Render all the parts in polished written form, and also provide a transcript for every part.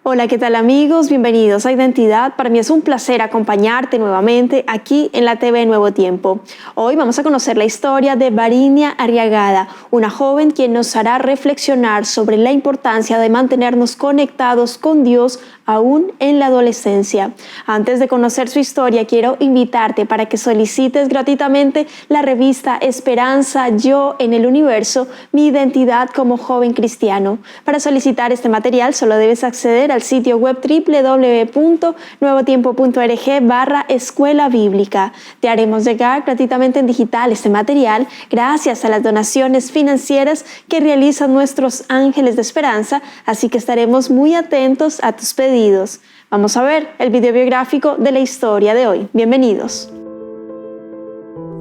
Hola, ¿qué tal amigos? Bienvenidos a Identidad. Para mí es un placer acompañarte nuevamente aquí en la TV Nuevo Tiempo. Hoy vamos a conocer la historia de Varinia Arriagada, una joven quien nos hará reflexionar sobre la importancia de mantenernos conectados con Dios aún en la adolescencia. Antes de conocer su historia, quiero invitarte para que solicites gratuitamente la revista Esperanza, Yo en el Universo, mi identidad como joven cristiano. Para solicitar este material solo debes acceder al sitio web www.nuevotiempo.org/escuela bíblica. Te haremos llegar gratuitamente en digital este material gracias a las donaciones financieras que realizan nuestros ángeles de esperanza, así que estaremos muy atentos a tus pedidos. Vamos a ver el video biográfico de la historia de hoy. Bienvenidos.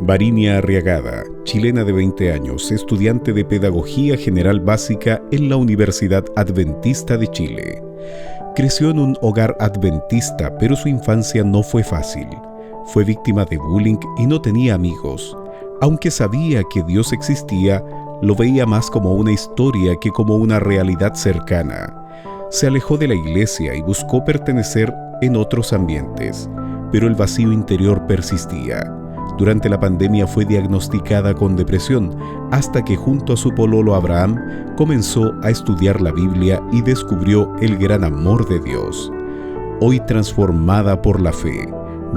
Varinia Arriagada, chilena de 20 años, estudiante de Pedagogía General Básica en la Universidad Adventista de Chile. Creció en un hogar adventista, pero su infancia no fue fácil. Fue víctima de bullying y no tenía amigos. Aunque sabía que Dios existía, lo veía más como una historia que como una realidad cercana. Se alejó de la iglesia y buscó pertenecer en otros ambientes, pero el vacío interior persistía. Durante la pandemia fue diagnosticada con depresión, hasta que junto a su pololo Abraham comenzó a estudiar la Biblia y descubrió el gran amor de Dios. Hoy transformada por la fe,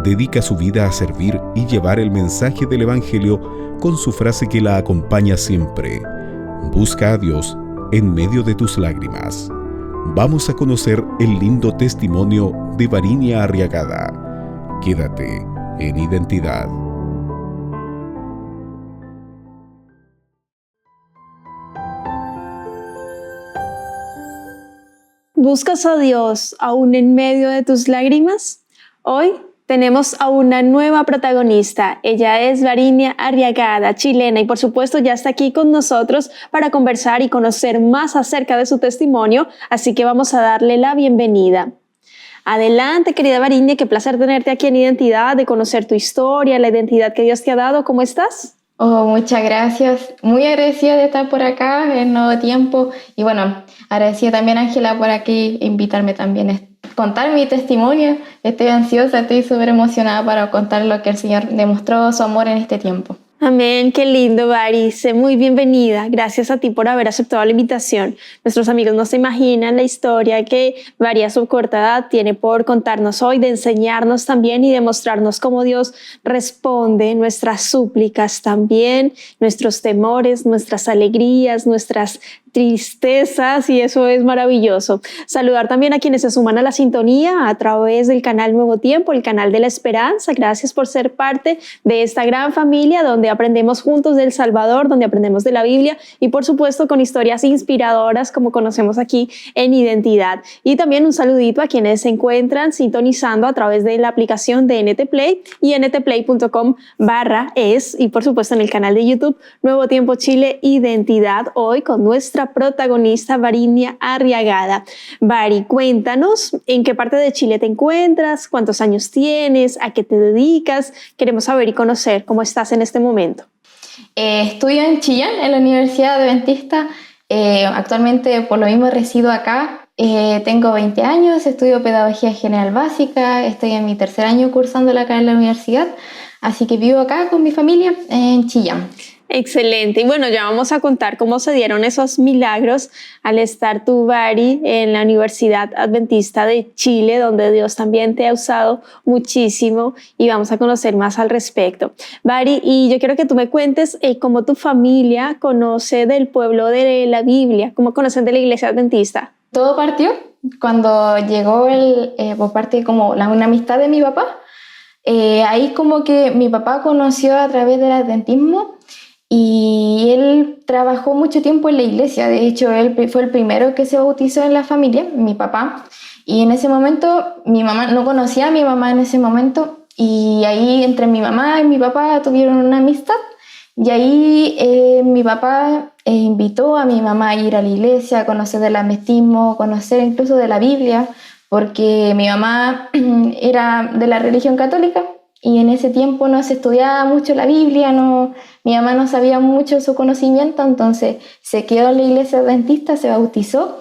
dedica su vida a servir y llevar el mensaje del Evangelio con su frase que la acompaña siempre: busca a Dios en medio de tus lágrimas. Vamos a conocer el lindo testimonio de Varinia Arriagada. Quédate en Identidad. ¿Buscas a Dios aún en medio de tus lágrimas? Hoy tenemos a una nueva protagonista. Ella es Varinia Arriagada, chilena, y por supuesto ya está aquí con nosotros para conversar y conocer más acerca de su testimonio, así que vamos a darle la bienvenida. Adelante, querida Varinia, qué placer tenerte aquí en Identidad, de conocer tu historia, la identidad que Dios te ha dado. ¿Cómo estás? Muchas gracias. Muy agradecida de estar por acá en Nuevo Tiempo. Y bueno, agradecida también, Ángela, por aquí invitarme también a contar mi testimonio. Estoy ansiosa, estoy súper emocionada para contar lo que el Señor demostró su amor en este tiempo. Amén, qué lindo, Vari. Sé muy bienvenida. Gracias a ti por haber aceptado la invitación. Nuestros amigos no se imaginan la historia que Vari a su corta edad tiene por contarnos hoy, de enseñarnos también y demostrarnos cómo Dios responde nuestras súplicas también, nuestros temores, nuestras alegrías, nuestras tristezas, y eso es maravilloso. Saludar también a quienes se suman a la sintonía a través del canal Nuevo Tiempo, el canal de la Esperanza. Gracias por ser parte de esta gran familia donde aprendemos juntos del Salvador, donde aprendemos de la Biblia y por supuesto con historias inspiradoras como conocemos aquí en Identidad. Y también un saludito a quienes se encuentran sintonizando a través de la aplicación de NT Play y ntplay.com/es, y por supuesto en el canal de YouTube Nuevo Tiempo Chile Identidad, hoy con nuestra protagonista Varinia Arriagada. Vari, cuéntanos en qué parte de Chile te encuentras, cuántos años tienes, a qué te dedicas. Queremos saber y conocer cómo estás en este momento. Estudio en Chillán, en la Universidad Adventista. Actualmente por lo mismo resido acá. Tengo 20 años, estudio Pedagogía General Básica, estoy en mi tercer año cursándola acá en la universidad, así que vivo acá con mi familia en Chillán. Excelente. Y bueno, ya vamos a contar cómo se dieron esos milagros al estar tú, Vari, en la Universidad Adventista de Chile, donde Dios también te ha usado muchísimo, y vamos a conocer más al respecto. Vari, y yo quiero que tú me cuentes cómo tu familia conoce del pueblo de la Biblia, cómo conocen de la Iglesia Adventista. Todo partió cuando llegó por parte como una amistad de mi papá. Ahí como que mi papá conoció a través del adventismo. Y él trabajó mucho tiempo en la iglesia. De hecho, él fue el primero que se bautizó en la familia, mi papá. Y en ese momento, mi mamá no conocía a mi mamá en ese momento. Y ahí entre mi mamá y mi papá tuvieron una amistad. Y ahí mi papá invitó a mi mamá a ir a la iglesia, a conocer del adventismo, conocer incluso de la Biblia, porque mi mamá era de la religión católica. Y en ese tiempo no se estudiaba mucho la Biblia, mi mamá no sabía mucho su conocimiento, entonces se quedó en la iglesia adventista, se bautizó,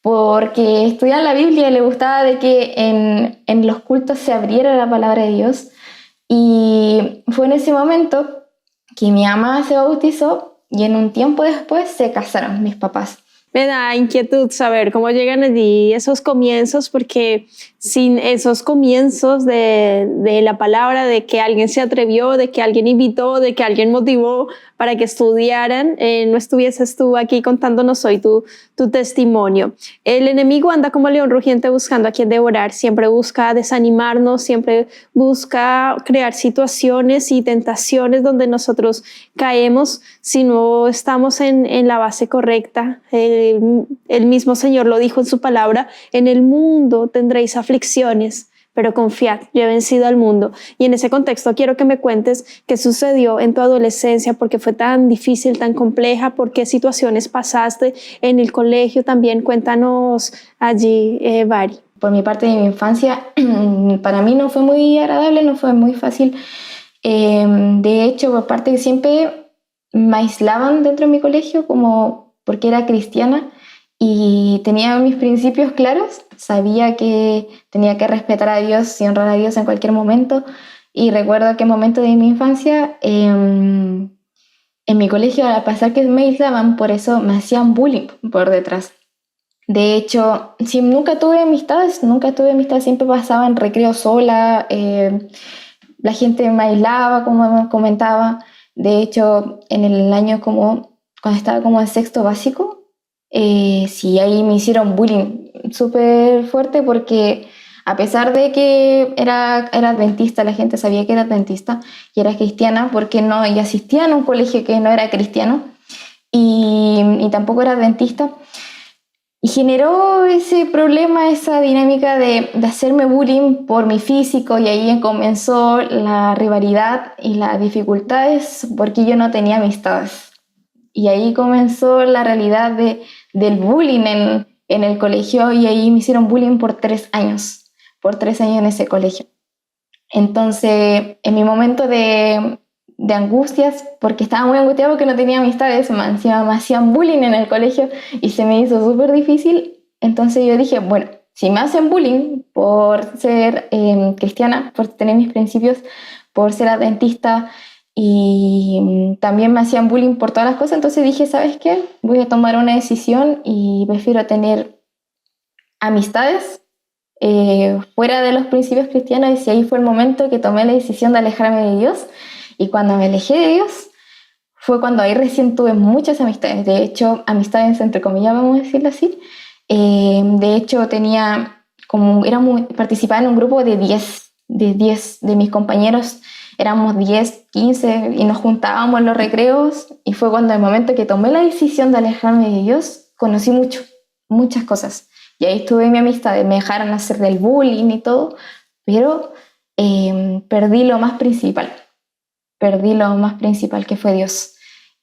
porque estudiaba la Biblia y le gustaba de que en los cultos se abriera la palabra de Dios. Y fue en ese momento que mi mamá se bautizó y en un tiempo después se casaron mis papás. Me da inquietud saber cómo llegan allí esos comienzos, porque sin esos comienzos de la palabra, de que alguien se atrevió, de que alguien invitó, de que alguien motivó para que estudiaran, no estuvieses tú aquí contándonos hoy tu testimonio. El enemigo anda como león rugiente buscando a quien devorar, siempre busca desanimarnos, siempre busca crear situaciones y tentaciones donde nosotros caemos si no estamos en la base correcta. El mismo Señor lo dijo en su palabra: en el mundo tendréis aflicciones, pero confiad, yo he vencido al mundo. Y en ese contexto quiero que me cuentes qué sucedió en tu adolescencia, por qué fue tan difícil, tan compleja, por qué situaciones pasaste en el colegio también. Cuéntanos allí, Vari. Por mi parte de mi infancia, para mí no fue muy agradable, no fue muy fácil. De hecho, por parte que siempre me aislaban dentro de mi colegio como porque era cristiana y tenía mis principios claros, sabía que tenía que respetar a Dios y honrar a Dios en cualquier momento. Y recuerdo que en momento de mi infancia, en mi colegio, al pasar que me aislaban, por eso me hacían bullying por detrás. De hecho, nunca tuve amistades, siempre pasaba en recreo sola, la gente me aislaba, como comentaba. De hecho, en el año cuando estaba como en sexto básico, sí, ahí me hicieron bullying súper fuerte porque a pesar de que era adventista, la gente sabía que era adventista y era cristiana porque no, y asistía a un colegio que no era cristiano y tampoco era adventista. Y generó ese problema, esa dinámica de hacerme bullying por mi físico, y ahí comenzó la rivalidad y las dificultades porque yo no tenía amistades. Y ahí comenzó la realidad del bullying en el colegio, y ahí me hicieron bullying por 3 años en ese colegio. Entonces, en mi momento de angustias, porque estaba muy angustiada porque no tenía amistades, encima me hacían bullying en el colegio y se me hizo súper difícil. Entonces yo dije, bueno, si me hacen bullying por ser cristiana, por tener mis principios, por ser adventista, y también me hacían bullying por todas las cosas, entonces dije, ¿sabes qué? Voy a tomar una decisión y prefiero tener amistades fuera de los principios cristianos. Y ahí fue el momento que tomé la decisión de alejarme de Dios. Y cuando me alejé de Dios, fue cuando ahí recién tuve muchas amistades. De hecho, amistades entre comillas, vamos a decirlo así. De hecho, participaba en un grupo de 10 de mis compañeros. Éramos 10, 15 y nos juntábamos en los recreos. Y fue cuando, el momento que tomé la decisión de alejarme de Dios, conocí muchas cosas. Y ahí estuve mi amistad, me dejaron hacer del bullying y todo, pero perdí lo más principal que fue Dios.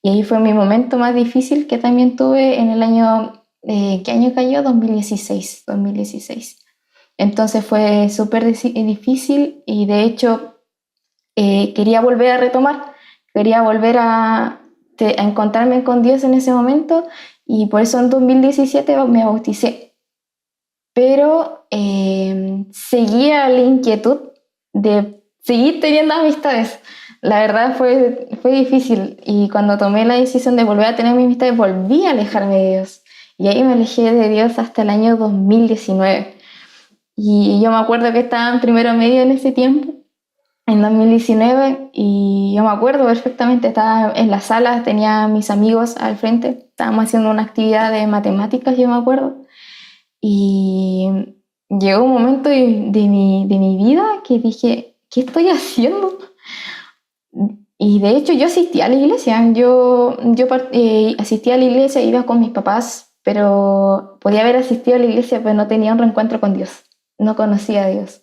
Y ahí fue mi momento más difícil, que también tuve en el año, ¿qué año cayó? 2016. Entonces fue súper difícil, y de hecho quería volver a retomar, quería volver a encontrarme con Dios en ese momento, y por eso en 2017 me bauticé. Pero seguía la inquietud de seguir teniendo amistades. La verdad fue difícil, y cuando tomé la decisión de volver a tener mis amistades, volví a alejarme de Dios, y ahí me alejé de Dios hasta el año 2019. Y yo me acuerdo que estaba en primero medio en ese tiempo, en 2019, y yo me acuerdo perfectamente, estaba en la sala, tenía a mis amigos al frente, estábamos haciendo una actividad de matemáticas, yo me acuerdo. Y llegó un momento de mi vida que dije, ¿qué estoy haciendo? Y de hecho yo asistía a la iglesia, yo asistía a la iglesia, iba con mis papás, pero podía haber asistido a la iglesia, pero no tenía un reencuentro con Dios, no conocía a Dios.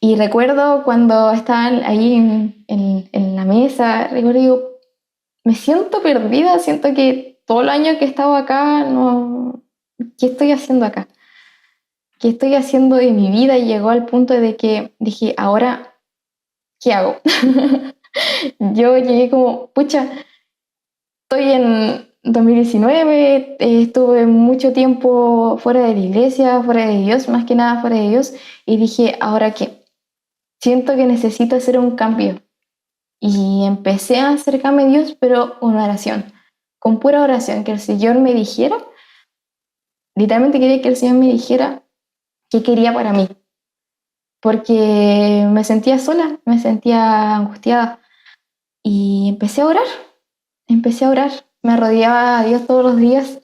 Y recuerdo cuando estaban ahí en la mesa, digo, me siento perdida, siento que todo el año que he estado acá, ¿qué estoy haciendo acá? ¿Qué estoy haciendo de mi vida? Y llegó al punto de que dije, ¿ahora qué hago? Yo llegué como, pucha, 2019 estuve mucho tiempo fuera de la iglesia, fuera de Dios, más que nada fuera de Dios, y dije, ¿ahora qué? Siento que necesito hacer un cambio. Y empecé a acercarme a Dios, pero con oración, con pura oración, que el Señor me dijera, literalmente quería que el Señor me dijera qué quería para mí, porque me sentía sola, me sentía angustiada, y empecé a orar, me rodeaba a Dios todos los días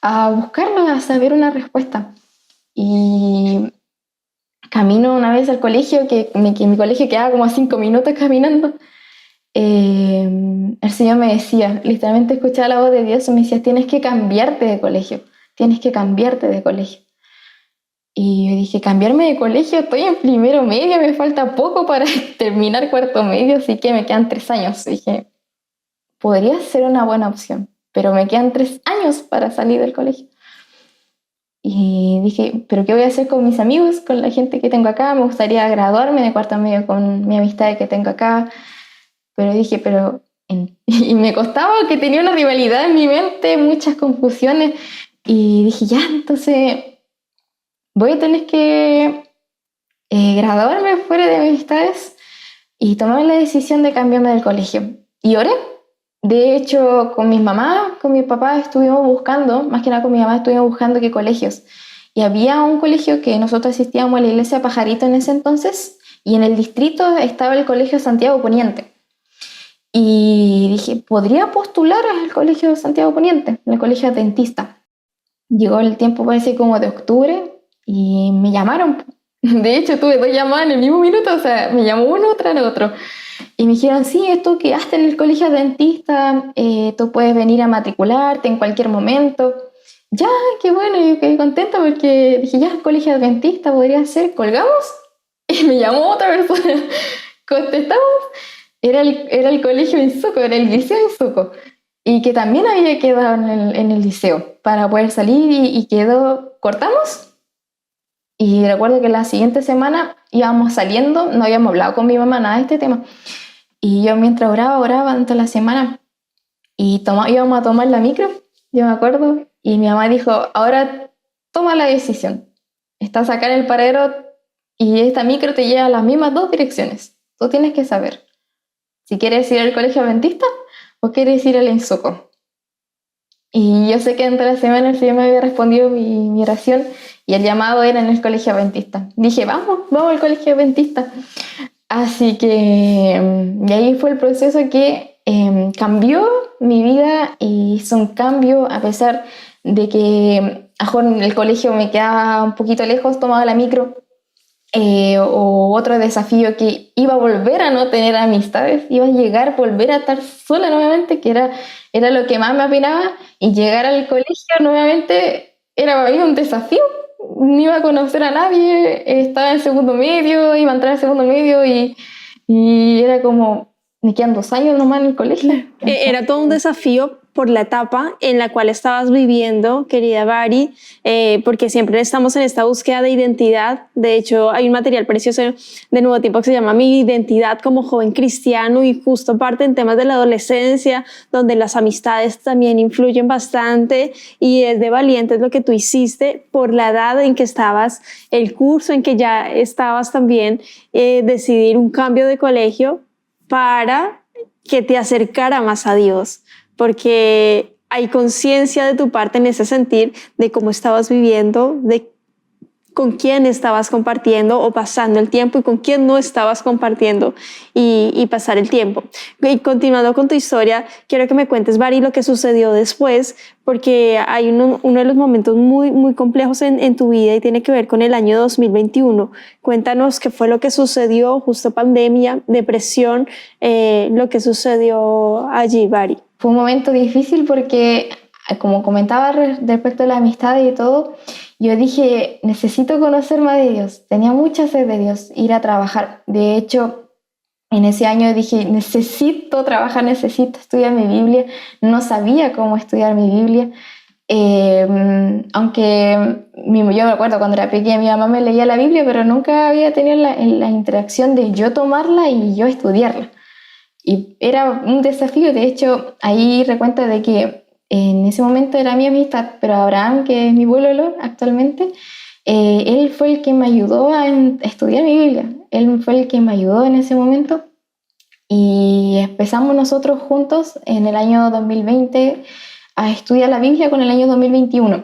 a buscarlo, a saber una respuesta. Y camino una vez al colegio, que mi colegio quedaba como a 5 minutos caminando. El Señor me decía, literalmente escuchaba la voz de Dios y me decía, tienes que cambiarte de colegio, tienes que cambiarte de colegio. Y yo dije, cambiarme de colegio, estoy en primero medio, me falta poco para terminar cuarto medio, así que me quedan 3 años. Dije, podría ser una buena opción, pero me quedan 3 años para salir del colegio. Y dije, ¿pero qué voy a hacer con mis amigos, con la gente que tengo acá? Me gustaría graduarme de cuarto medio con mi amistad que tengo acá. Pero dije, y me costaba, que tenía una rivalidad en mi mente, muchas confusiones. Y dije, ya, entonces voy a tener que graduarme fuera de mis amistades, y tomé la decisión de cambiarme del colegio. Y oré. De hecho, con mis mamás, con mi papá estuvimos buscando, más que nada con mi mamá estuvimos buscando qué colegios. Y había un colegio que nosotros asistíamos a la iglesia Pajarito en ese entonces, y en el distrito estaba el Colegio Santiago Poniente. Y dije, ¿podría postular al Colegio Santiago Poniente, el colegio adventista? Llegó el tiempo, parece como de octubre, y me llamaron. De hecho, tuve 2 llamadas en el mismo minuto, o sea, me llamó uno tras otro. Y me dijeron, sí, esto quedaste en el colegio adventista, tú puedes venir a matricularte en cualquier momento. Ya, qué bueno, yo quedé contenta porque dije, ya, el colegio adventista podría ser, ¿colgamos? Y me llamó otra persona, contestamos, era el colegio Insuco, era el liceo Insuco, y que también había quedado en el liceo para poder salir, y quedó, cortamos. Y recuerdo que la siguiente semana íbamos saliendo, no habíamos hablado con mi mamá nada de este tema. Y yo mientras oraba durante la semana, y íbamos a tomar la micro, yo me acuerdo, y mi mamá dijo, ahora toma la decisión. Estás acá en el paradero y esta micro te lleva a las mismas 2 direcciones. Tú tienes que saber si quieres ir al colegio adventista o quieres ir al Insuco. Y yo sé que entre la semana el Señor me había respondido mi oración, y el llamado era en el colegio adventista. Dije, vamos al colegio adventista. Así que, y ahí fue el proceso que cambió mi vida, y hizo un cambio, a pesar de que en el colegio me quedaba un poquito lejos, tomaba la micro, o otro desafío, que iba a volver a no tener amistades, iba a volver a estar sola nuevamente, que era lo que más me apenaba, y llegar al colegio nuevamente era para mí un desafío. No iba a conocer a nadie, estaba en segundo medio, iba a entrar en segundo medio, y era como, me quedan 2 años nomás en el colegio. Era todo un desafío por la etapa en la cual estabas viviendo, querida Bari, porque siempre estamos en esta búsqueda de identidad. De hecho, hay un material precioso de Nuevo Tiempo que se llama Mi identidad como joven cristiano, y justo parte en temas de la adolescencia, donde las amistades también influyen bastante, y es de valientes lo que tú hiciste por la edad en que estabas, el curso en que ya estabas también, decidir un cambio de colegio para que te acercara más a Dios, porque hay conciencia de tu parte en ese sentir de cómo estabas viviendo, de con quién estabas compartiendo o pasando el tiempo, y con quién no estabas compartiendo y pasar el tiempo. Y continuando con tu historia, quiero que me cuentes, Bari, lo que sucedió después, porque hay uno de los momentos muy, muy complejos en tu vida, y tiene que ver con el año 2021. Cuéntanos qué fue lo que sucedió, justo pandemia, depresión, lo que sucedió allí, Bari. Fue un momento difícil porque, como comentaba respecto a la amistad y todo, yo dije, necesito conocer más de Dios. Tenía mucha sed de Dios, ir a trabajar. De hecho, en ese año dije, necesito trabajar, necesito estudiar mi Biblia. No sabía cómo estudiar mi Biblia. Aunque yo me acuerdo cuando era pequeña, mi mamá me leía la Biblia, pero nunca había tenido la interacción de yo tomarla y yo estudiarla. Y era un desafío. De hecho, ahí recuenta de que en ese momento era mi amistad, pero Abraham, que es mi pololo actualmente, él fue el que me ayudó a estudiar mi Biblia. Él fue el que me ayudó en ese momento y empezamos nosotros juntos en el año 2020 a estudiar la Biblia con el año 2021,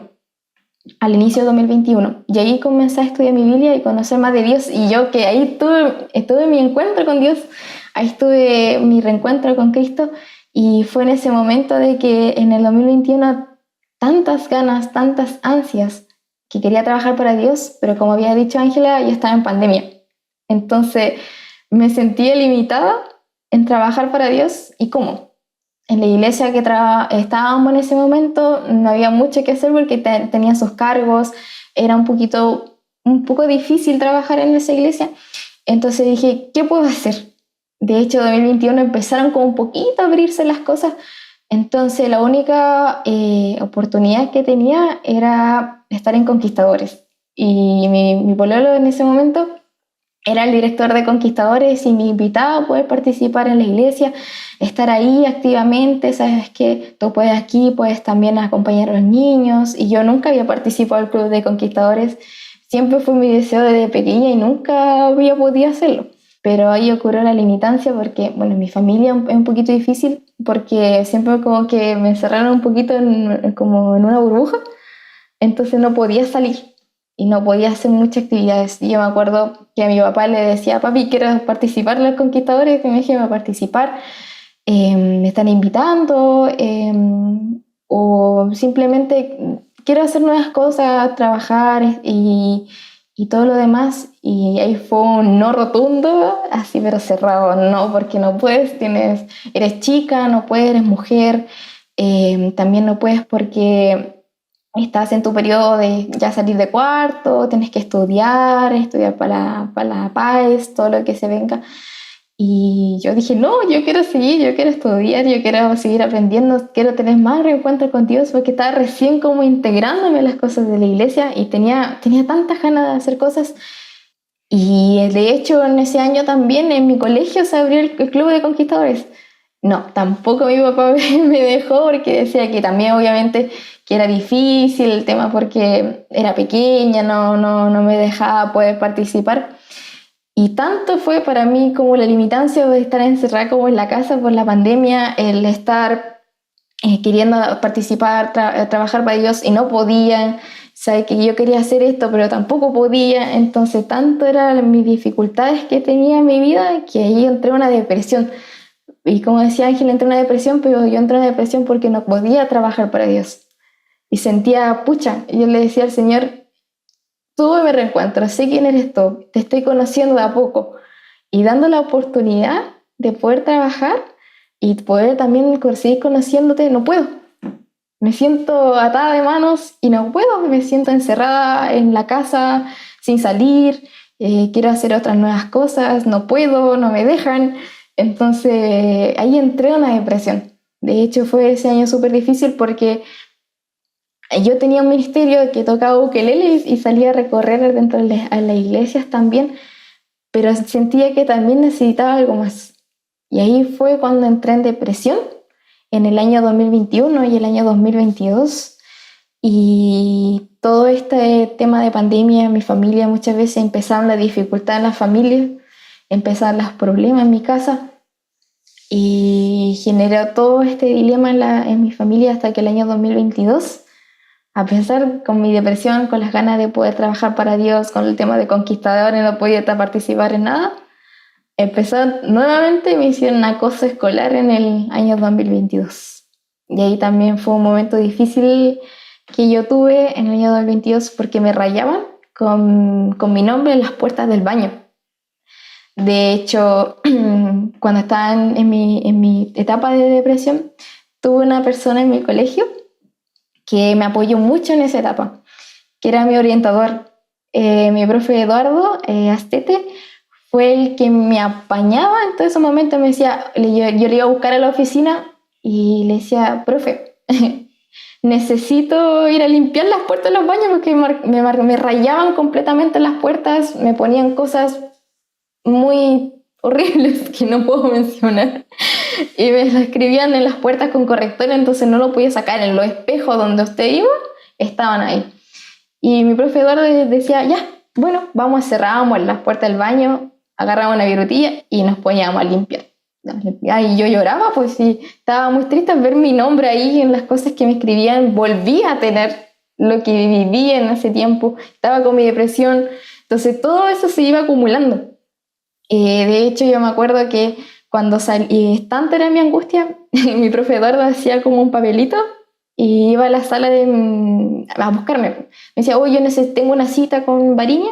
al inicio de 2021. Y ahí comencé a estudiar mi Biblia y conocer más de Dios. Y yo que ahí tuve mi encuentro con Dios, ahí tuve mi reencuentro con Cristo. Y fue en ese momento de que en el 2021 tantas ganas, tantas ansias, que quería trabajar para Dios, pero como había dicho Ángela, yo estaba en pandemia. Entonces me sentía limitada en trabajar para Dios. ¿Y cómo? En la iglesia que estábamos en ese momento no había mucho que hacer porque tenía sus cargos, era un poco difícil trabajar en esa iglesia. Entonces dije, ¿qué puedo hacer? De hecho, 2021 empezaron como un poquito a abrirse las cosas. Entonces la única oportunidad que tenía era estar en Conquistadores. Y mi pololo en ese momento era el director de Conquistadores y me invitaba a poder participar en la iglesia, estar ahí activamente. Sabes que tú puedes aquí, puedes también acompañar a los niños. Y yo nunca había participado del club de Conquistadores. Siempre fue mi deseo desde pequeña y nunca había podido hacerlo. Pero ahí ocurrió la limitancia porque, bueno, en mi familia es un poquito difícil porque siempre como que me encerraron un poquito como en una burbuja, entonces no podía salir y no podía hacer muchas actividades. Y yo me acuerdo que a mi papá le decía, papi, quiero participar en los Conquistadores, que me dije, a participar, me están invitando, o simplemente quiero hacer nuevas cosas, trabajar y todo lo demás. Y ahí fue un no rotundo, así pero cerrado, no, porque no puedes, eres chica, no puedes, eres mujer, también no puedes porque estás en tu periodo de ya salir de cuarto, tienes que estudiar para la PAES, todo lo que se venga. Y yo dije, no, yo quiero seguir, yo quiero estudiar, yo quiero seguir aprendiendo, quiero tener más reencuentro con Dios, porque estaba recién como integrándome en las cosas de la iglesia y tenía tantas ganas de hacer cosas. Y de hecho en ese año también en mi colegio se abrió el club de Conquistadores. No, tampoco mi papá me dejó porque decía que también obviamente que era difícil el tema porque era pequeña, no me dejaba poder participar. Y tanto fue para mí como la limitancia de estar encerrada como en la casa por la pandemia, el estar queriendo participar, trabajar para Dios y no podía, sabe que yo quería hacer esto pero tampoco podía. Entonces tanto eran mis dificultades que tenía en mi vida que ahí entré en una depresión. Y como decía Ángel, entré en una depresión, pero yo entré en una depresión porque no podía trabajar para Dios. Y sentía, pucha, y yo le decía al Señor, tuve mi reencuentro, sé quién eres tú, te estoy conociendo de a poco y dando la oportunidad de poder trabajar y poder también seguir conociéndote, no puedo. Me siento atada de manos y no puedo, me siento encerrada en la casa sin salir, quiero hacer otras nuevas cosas, no puedo, no me dejan. Entonces ahí entré en una depresión. De hecho fue ese año súper difícil porque yo tenía un ministerio que tocaba ukelele y salía a recorrer dentro de las iglesias también, pero sentía que también necesitaba algo más. Y ahí fue cuando entré en depresión, en el año 2021 y el año 2022. Y todo este tema de pandemia en mi familia, muchas veces empezaron las dificultades en la familia, empezaron los problemas en mi casa y generó todo este dilema en mi familia hasta que el año 2022, a pesar con mi depresión, con las ganas de poder trabajar para Dios, con el tema de Conquistadores, no podía participar en nada, empezó nuevamente mi hicieron acoso escolar en el año 2022. Y ahí también fue un momento difícil que yo tuve en el año 2022 porque me rayaban con mi nombre en las puertas del baño. De hecho, cuando estaba en mi etapa de depresión, tuve una persona en mi colegio que me apoyó mucho en esa etapa, que era mi orientador. Mi profe Eduardo Astete fue el que me apañaba en todo ese momento. Me decía, yo le iba a buscar a la oficina y le decía, profe, necesito ir a limpiar las puertas de los baños porque me rayaban completamente las puertas, me ponían cosas muy horribles que no puedo mencionar. Y me lo escribían en las puertas con corrector, entonces no lo podía sacar. En los espejos donde usted iba, estaban ahí. Y mi profe Eduardo decía, ya, bueno, vamos, cerrábamos las puertas del baño, agarrábamos una virutilla y nos poníamos a limpiar. Y yo lloraba, pues sí, estaba muy triste al ver mi nombre ahí en las cosas que me escribían. Volví a tener lo que viví en ese tiempo, estaba con mi depresión, entonces todo eso se iba acumulando. De hecho, yo me acuerdo que cuando tanta era mi angustia, mi profe Eduardo hacía como un papelito y iba a la sala a buscarme. Me decía, oye, yo tengo una cita con Variña,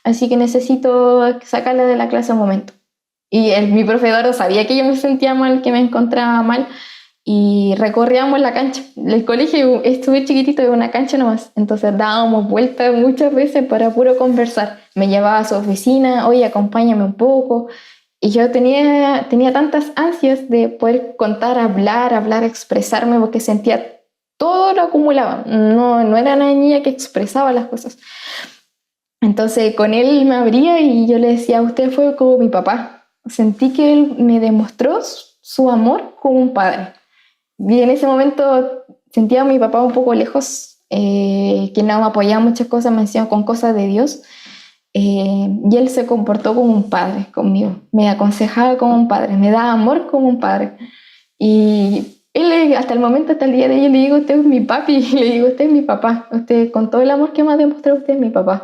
así que necesito sacarla de la clase un momento. Y mi profe Eduardo sabía que yo me sentía mal, que me encontraba mal, y recorríamos la cancha. El colegio estuve chiquitito, de una cancha nomás, entonces dábamos vueltas muchas veces para puro conversar. Me llevaba a su oficina, oye, acompáñame un poco. Y yo tenía tantas ansias de poder contar, hablar, expresarme, porque sentía todo lo acumulaba. No era una niña que expresaba las cosas. Entonces con él me abría y yo le decía, usted fue como mi papá. Sentí que él me demostró su amor como un padre. Y en ese momento sentía a mi papá un poco lejos, que no me apoyaba en muchas cosas, me enseñó con cosas de Dios. Y él se comportó como un padre conmigo, me aconsejaba como un padre, me daba amor como un padre. Y él, hasta el momento, hasta el día de hoy, le digo, usted es mi papi, le digo, usted es mi papá, usted, con todo el amor que me ha demostrado, usted es mi papá.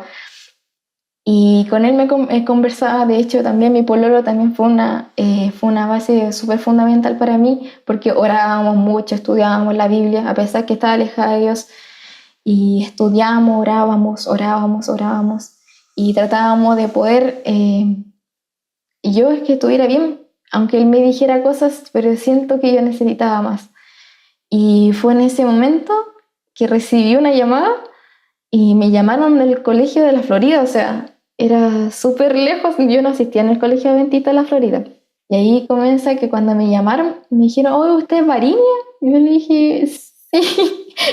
Y con él me conversaba. De hecho, también mi pololo también fue una base súper fundamental para mí, porque orábamos mucho, estudiábamos la Biblia, a pesar que estaba alejada de Dios, y estudiábamos, orábamos, y tratábamos de poder, y yo es que estuviera bien, aunque él me dijera cosas, pero siento que yo necesitaba más. Y fue en ese momento que recibí una llamada, y me llamaron del colegio de la Florida, o sea, era súper lejos, yo no asistía en el colegio adventista de la Florida. Y ahí comienza que cuando me llamaron, me dijeron, oye, ¿usted es Variña? Y yo le dije, sí,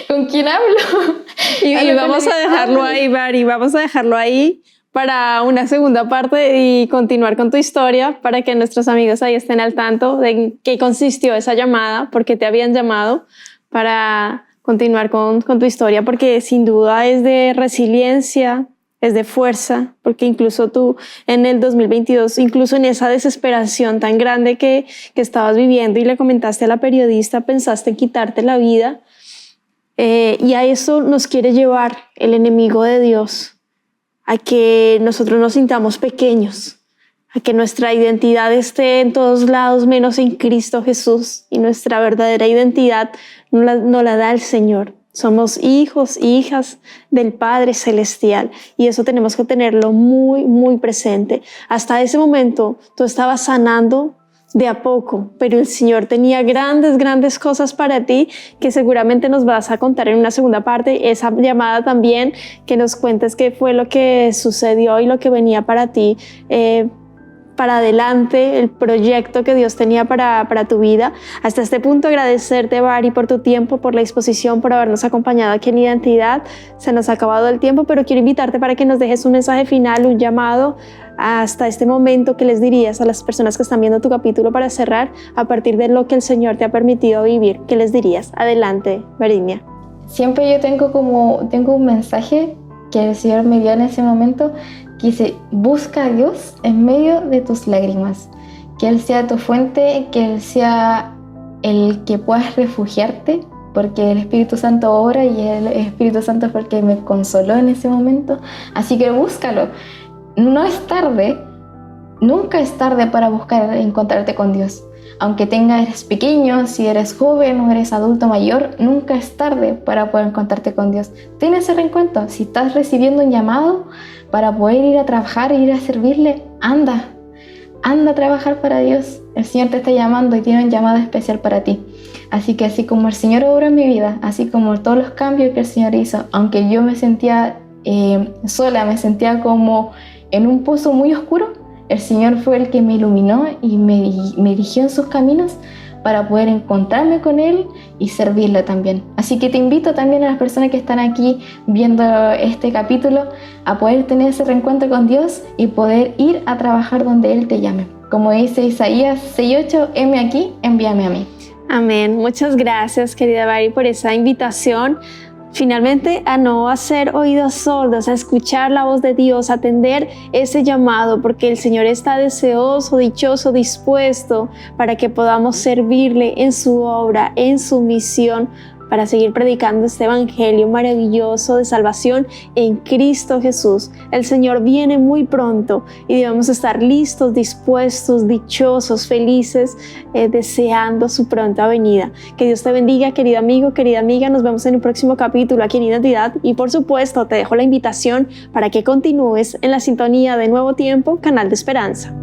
¿con quién hablo? Y vamos a dejarlo ahí, Vari, vamos a dejarlo ahí para una segunda parte y continuar con tu historia, para que nuestros amigos ahí estén al tanto de qué consistió esa llamada, por qué te habían llamado, para continuar con tu historia, porque sin duda es de resiliencia, es de fuerza, porque incluso tú en el 2022, incluso en esa desesperación tan grande que estabas viviendo y le comentaste a la periodista, pensaste en quitarte la vida, y a eso nos quiere llevar el enemigo de Dios, a que nosotros nos sintamos pequeños, a que nuestra identidad esté en todos lados menos en Cristo Jesús, y nuestra verdadera identidad no la da el Señor. Somos hijos e hijas del Padre Celestial, y eso tenemos que tenerlo muy, muy presente. Hasta ese momento tú estabas sanando de a poco, pero el Señor tenía grandes cosas para ti, que seguramente nos vas a contar en una segunda parte. Esa llamada también, que nos cuentes qué fue lo que sucedió y lo que venía para ti, para adelante, el proyecto que Dios tenía para tu vida. Hasta este punto, agradecerte, Vari, por tu tiempo, por la disposición, por habernos acompañado aquí en Identidad. Se nos ha acabado el tiempo, pero quiero invitarte para que nos dejes un mensaje final, un llamado hasta este momento. ¿Qué les dirías a las personas que están viendo tu capítulo para cerrar, a partir de lo que el Señor te ha permitido vivir? ¿Qué les dirías? Adelante, Variña. Siempre yo tengo un mensaje que el Señor me dio en ese momento, que dice, busca a Dios en medio de tus lágrimas, que Él sea tu fuente, que Él sea el que puedas refugiarte, porque el Espíritu Santo obra, y el Espíritu Santo fue el que me consoló en ese momento. Así que búscalo. No es tarde, nunca es tarde para buscar encontrarte con Dios. Aunque eres pequeño, si eres joven o eres adulto mayor, nunca es tarde para poder encontrarte con Dios. Ten ese reencuentro. Si estás recibiendo un llamado para poder ir a trabajar, ir a servirle, anda a trabajar para Dios. El Señor te está llamando y tiene un llamado especial para ti. Así que así como el Señor obró en mi vida, así como todos los cambios que el Señor hizo, aunque yo me sentía sola, me sentía como en un pozo muy oscuro, el Señor fue el que me iluminó y me dirigió en sus caminos para poder encontrarme con Él y servirle también. Así que te invito también a las personas que están aquí viendo este capítulo a poder tener ese reencuentro con Dios y poder ir a trabajar donde Él te llame. Como dice Isaías 6:8, heme aquí, envíame a mí. Amén. Muchas gracias, querida Bari, por esa invitación. Finalmente, a no hacer oídos sordos, a escuchar la voz de Dios, a atender ese llamado, porque el Señor está deseoso, dichoso, dispuesto para que podamos servirle en su obra, en su misión, para seguir predicando este evangelio maravilloso de salvación en Cristo Jesús. El Señor viene muy pronto y debemos estar listos, dispuestos, dichosos, felices, deseando su pronta venida. Que Dios te bendiga, querido amigo, querida amiga. Nos vemos en el próximo capítulo aquí en Identidad y por supuesto te dejo la invitación para que continúes en la sintonía de Nuevo Tiempo, Canal de Esperanza.